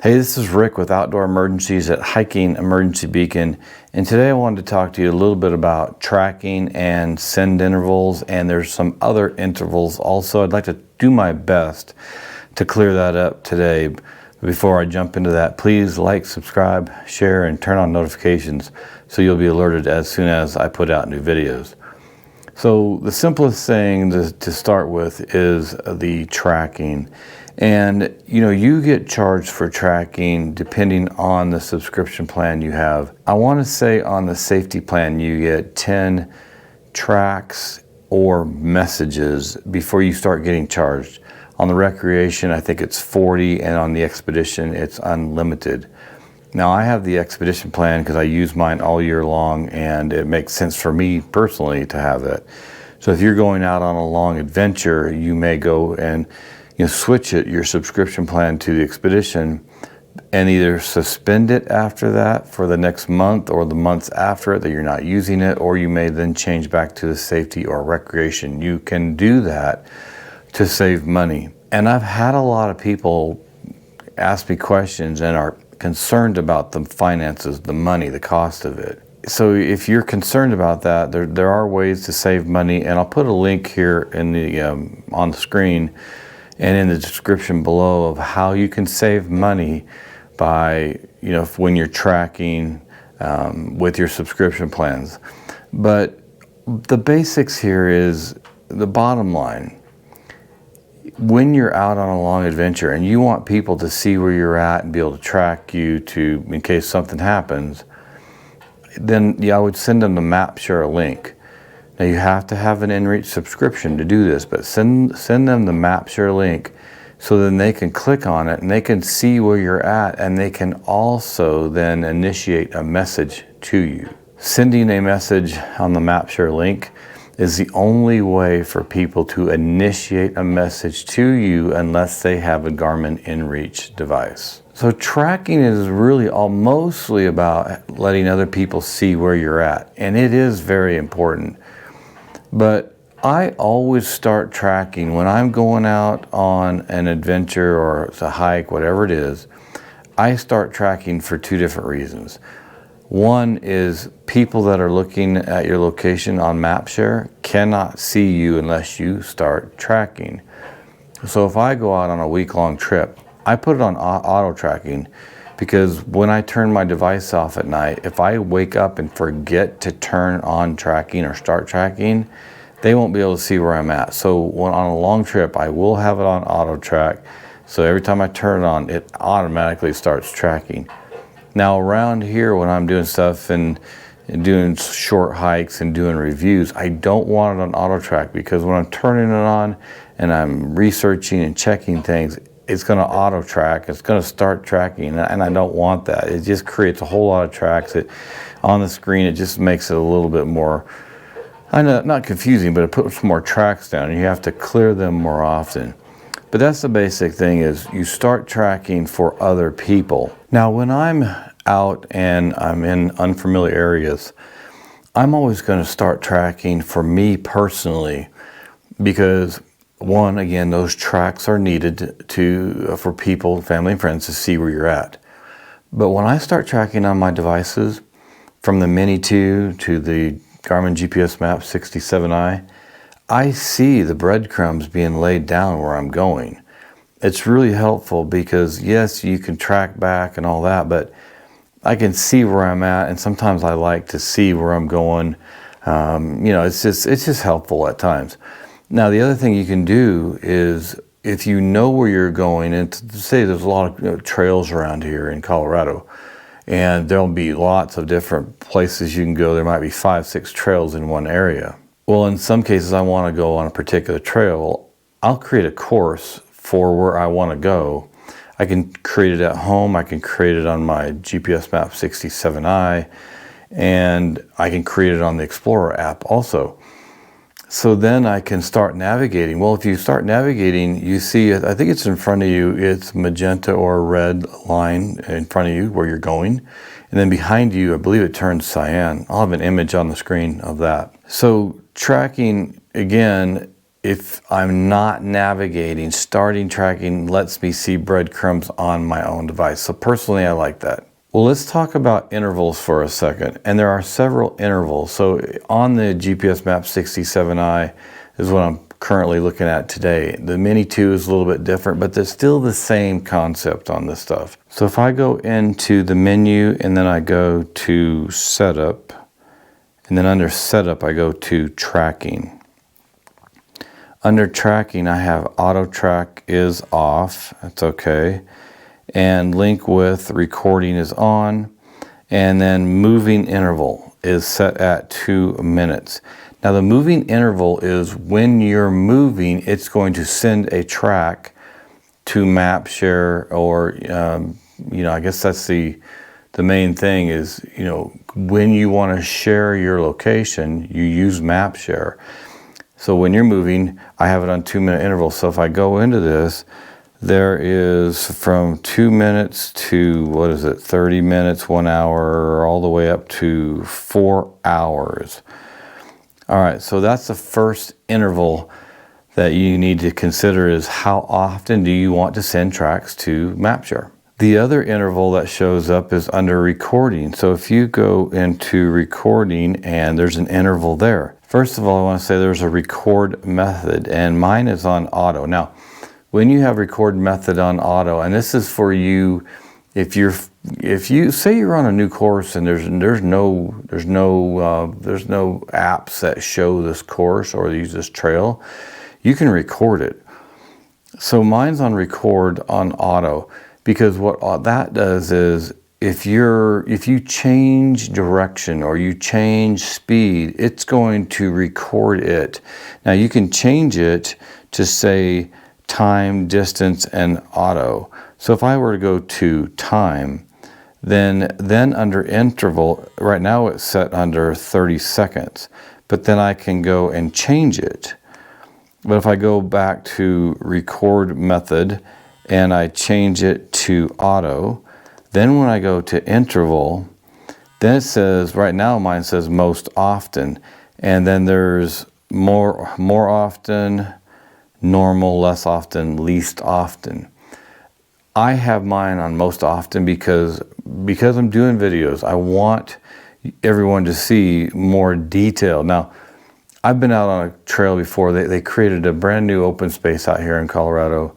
Hey, this is Rick with Outdoor Emergencies at Hiking Emergency Beacon, and today I wanted to talk to you a little bit about tracking and send intervals, and there's some other intervals also. I'd like to do my best to clear that up today. Before I jump into that, please like, subscribe, share, and turn on notifications so you'll be alerted as soon as I put out new videos. So the simplest thing to start with is the tracking. And you get charged for tracking depending on the subscription plan you have. I want to say on the safety plan you get 10 tracks or messages before you start getting charged. On the recreation, I think it's 40, and on the expedition it's unlimited. Now I have the expedition plan because I use mine all year long, and it makes sense for me personally to have that. So if you're going out on a long adventure, you may go and switch your subscription plan to the expedition and either suspend it after that for the next month or the months after it that you're not using it, or you may then change back to the safety or recreation. You can do that to save money. And I've had a lot of people ask me questions and are concerned about the finances, the money, the cost of it. So if you're concerned about that, there are ways to save money, and I'll put a link here in the on the screen and in the description below of how you can save money by, when you're tracking with your subscription plans. But the basics here is the bottom line. When you're out on a long adventure and you want people to see where you're at and be able to track you in case something happens, then I would send them the map share link. Now you have to have an inReach subscription to do this, but send them the map share link so then they can click on it and they can see where you're at, and they can also then initiate a message to you. Sending a message on the map share link is the only way for people to initiate a message to you unless they have a Garmin inReach device. So tracking is really mostly about letting other people see where you're at, and it is very important. But I always start tracking when I'm going out on an adventure or it's a hike, whatever it is. I start tracking for two different reasons. One is people that are looking at your location on MapShare cannot see you unless you start tracking. So if I go out on a week-long trip, I put it on auto tracking, because when I turn my device off at night, if I wake up and forget to turn on tracking or start tracking, they won't be able to see where I'm at. So when on a long trip, I will have it on auto track. So every time I turn it on, it automatically starts tracking. Now around here, when I'm doing stuff and doing short hikes and doing reviews, I don't want it on auto track, because when I'm turning it on and I'm researching and checking things, it's going to auto track. It's going to start tracking, and I don't want that. It just creates a whole lot of tracks on the screen. It just makes it a little bit more, I know, not confusing, but it puts more tracks down, and you have to clear them more often. But that's the basic thing, is you start tracking for other people. Now, when I'm out and I'm in unfamiliar areas, I'm always going to start tracking for me personally, because one, again, those tracks are needed for people, family and friends to see where you're at. But when I start tracking on my devices, from the Mini 2 to the Garmin GPS Map 67i, I see the breadcrumbs being laid down where I'm going. It's really helpful because, yes, you can track back and all that, but I can see where I'm at, and sometimes I like to see where I'm going. It's just helpful at times. Now, the other thing you can do is, if you know where you're going, and say there's a lot of trails around here in Colorado, and there'll be lots of different places you can go. There might be 5, 6 trails in one area. Well, in some cases, I want to go on a particular trail. I'll create a course for where I want to go. I can create it at home. I can create it on my GPS Map 67i, and I can create it on the Explorer app also. So then I can start navigating. Well, if you start navigating, you see, I think it's in front of you, it's magenta or red line in front of you where you're going. And then behind you, I believe it turns cyan. I'll have an image on the screen of that. So tracking, again, if I'm not navigating, starting tracking lets me see breadcrumbs on my own device. So personally, I like that. Well, let's talk about intervals for a second. And there are several intervals. So on the GPS Map 67i is what I'm currently looking at today. The Mini 2 is a little bit different, but there's still the same concept on this stuff. So if I go into the menu and then I go to Setup, and then under Setup I go to Tracking. Under Tracking I have Auto Track is off, that's okay. And Link with Recording is on. And then Moving Interval is set at 2 minutes. Now the moving interval is when you're moving, it's going to send a track to MapShare, or I guess that's the main thing is, when you want to share your location, you use MapShare. So when you're moving, I have it on 2 minute intervals. So if I go into this, there is from 2 minutes to 30 minutes, 1 hour, all the way up to 4 hours. All right, so that's the first interval that you need to consider, is how often do you want to send tracks to MapShare. The other interval that shows up is under recording. So if you go into recording and there's an interval there. First of all, I want to say there's a record method, and mine is on auto. Now, when you have record method on auto, and this is for you if you say you're on a new course and there's no apps that show this course or use this trail, you can record it. So mine's on record on auto, because what that does is if you change direction or you change speed, it's going to record it. Now you can change it to say time, distance, and auto. So if I were to go to time, then under interval, right now it's set under 30 seconds, but then I can go and change it. But if I go back to record method and I change it to auto, then when I go to interval, then it says, right now mine says most often, and then there's more often, normal, less often, least often. I have mine on most often because I'm doing videos. I want everyone to see more detail. Now, I've been out on a trail before. They created a brand new open space out here in Colorado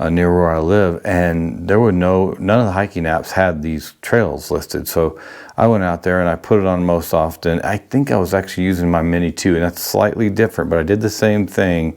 near where I live, and there were none of the hiking apps had these trails listed. So I went out there and I put it on most often. I think I was actually using my Mini 2, and that's slightly different, but I did the same thing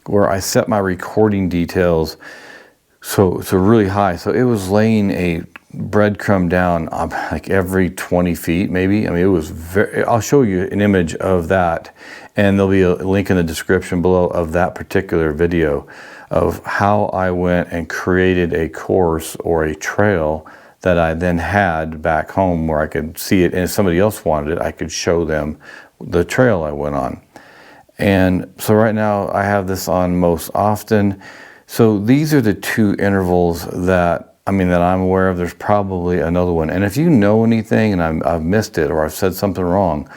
where I set my recording details so really high. So it was laying a breadcrumb down like every 20 feet maybe. I mean, it was I'll show you an image of that, and there'll be a link in the description below of that particular video of how I went and created a course or a trail that I then had back home where I could see it, and if somebody else wanted it, I could show them the trail I went on. And so right now I have this on most often. So these are the two intervals that I'm aware of. There's probably another one. And if you know anything and I've missed it or I've said something wrong,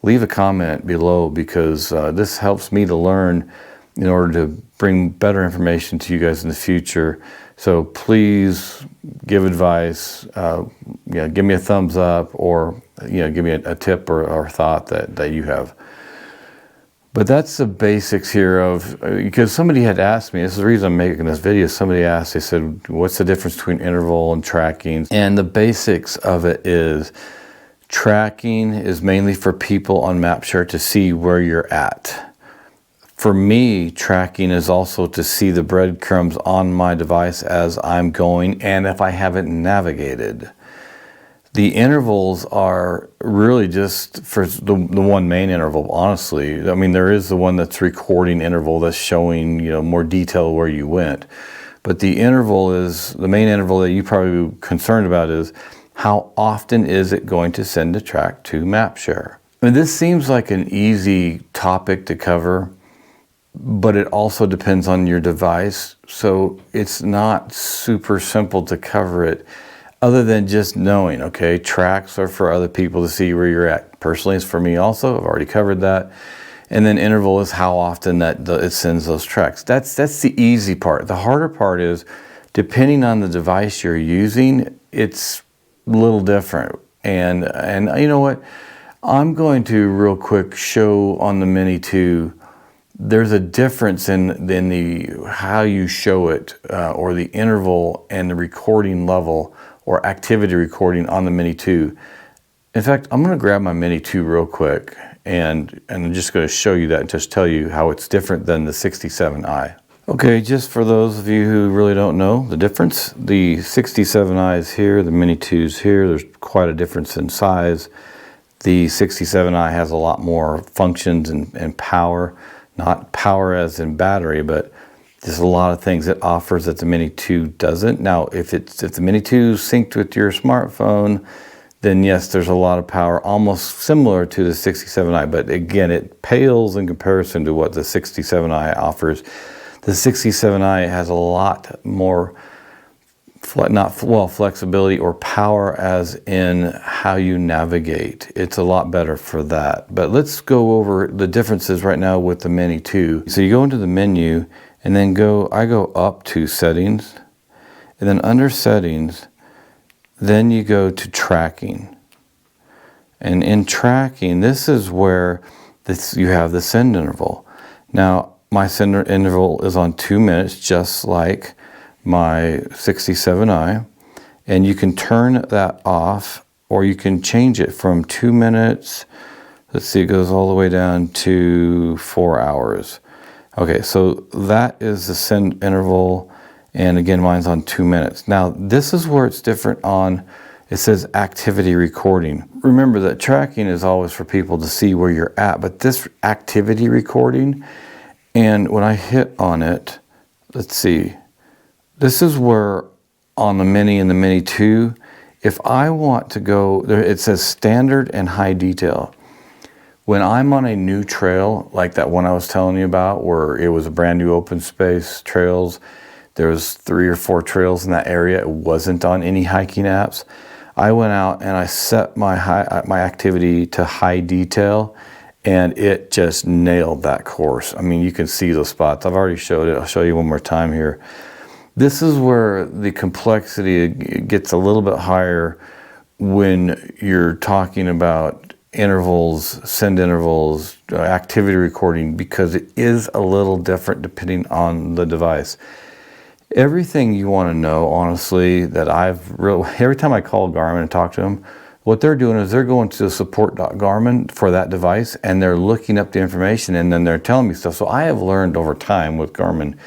leave a comment below, because this helps me to learn in order to bring better information to you guys in the future. So please give advice, give me a thumbs up, or give me a tip or thought that you have. But that's the basics here because somebody had asked me, this is the reason I'm making this video, somebody asked, they said, what's the difference between interval and tracking? And the basics of it is, tracking is mainly for people on MapShare to see where you're at. For me, tracking is also to see the breadcrumbs on my device as I'm going, and if I haven't navigated. The intervals are really just for the one main interval, honestly. I mean, there is the one that's recording interval that's showing, more detail where you went. But the interval is, the main interval that you probably concerned about is, how often is it going to send a track to MapShare? I mean, this seems like an easy topic to cover, but it also depends on your device. So it's not super simple to cover it, other than just knowing, okay, tracks are for other people to see where you're at. Personally, it's for me also. I've already covered that. And then interval is how often that it sends those tracks. That's the easy part. The harder part is, depending on the device you're using, it's a little different. And you know what? I'm going to real quick show on the Mini 2, there's a difference in the how you show it, or the interval and the recording level or activity recording on the Mini 2. In fact, I'm going to grab my Mini 2 real quick, and I'm just going to show you that and just tell you how it's different than the 67i. Okay, just for those of you who really don't know the difference, the 67i is here, the Mini 2 is here. There's quite a difference in size. The 67i has a lot more functions and power. Not power as in battery, but there's a lot of things it offers that the Mini 2 doesn't. Now, if the Mini 2 is synced with your smartphone, then yes, there's a lot of power, almost similar to the 67i. But again, it pales in comparison to what the 67i offers. The 67i has a lot more flexibility or power as in how you navigate. It's a lot better for that. But let's go over the differences right now with the Mini 2. So you go into the menu and then I go up to settings, and then under settings, then you go to tracking. And in tracking, this is where you have the send interval. Now, my send interval is on 2 minutes, just like my 67i, and you can turn that off, or you can change it from 2 minutes. Let's see, it goes all the way down to 4 hours. Okay, so that is the send interval, and again, mine's on 2 minutes. Now, this is where it's different on, it says activity recording. Remember that tracking is always for people to see where you're at, but this activity recording, and when I hit on it, let's see, this is where on the Mini and the Mini 2, if I want to go, there it says standard and high detail. When I'm on a new trail, like that one I was telling you about, where it was a brand new open space trails, there was 3 or 4 trails in that area, it wasn't on any hiking apps. I went out and I set my activity to high detail, and it just nailed that course. I mean, you can see those spots. I've already showed it. I'll show you one more time here. This is where the complexity gets a little bit higher when you're talking about intervals, send intervals, activity recording, because it is a little different depending on the device. Everything you want to know, honestly, that every time I call Garmin and talk to them, what they're doing is they're going to Support.Garmin for that device, and they're looking up the information, and then they're telling me stuff. So I have learned over time with Garmin,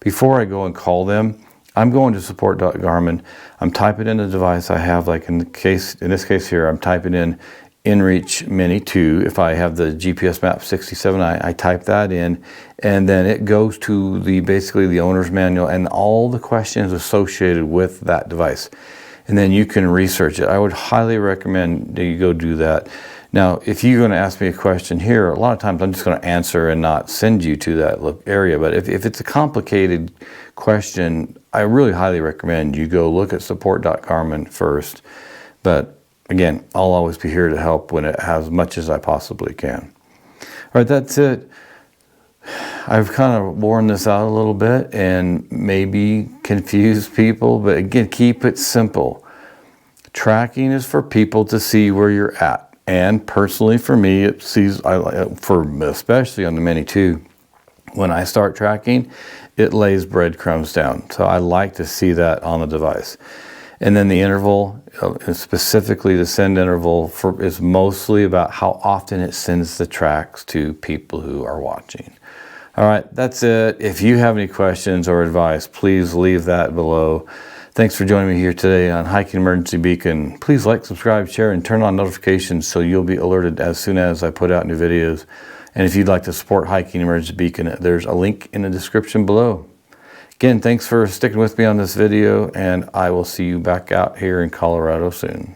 before I go and call them, I'm going to Support.Garmin. I'm typing in the device I have, like in this case here, I'm typing in inReach Mini 2. If I have the GPS map 67i, I type that in, and then it goes to basically the owner's manual and all the questions associated with that device. And then you can research it. I would highly recommend that you go do that. Now, if you're going to ask me a question here, a lot of times I'm just going to answer and not send you to that area. But if it's a complicated question, I really highly recommend you go look at Support.Garmin first. But again, I'll always be here to help as much as I possibly can. All right, that's it. I've kind of worn this out a little bit and maybe confused people, but again, keep it simple. Tracking is for people to see where you're at. And personally, for me, especially on the Mini 2, when I start tracking, it lays breadcrumbs down. So I like to see that on the device. And then the interval, specifically the send interval, is mostly about how often it sends the tracks to people who are watching. All right, that's it. If you have any questions or advice, please leave that below. Thanks for joining me here today on Hiking Emergency Beacon. Please like, subscribe, share, and turn on notifications so you'll be alerted as soon as I put out new videos. And if you'd like to support Hiking Emergency Beacon, there's a link in the description below. Again, thanks for sticking with me on this video, and I will see you back out here in Colorado soon.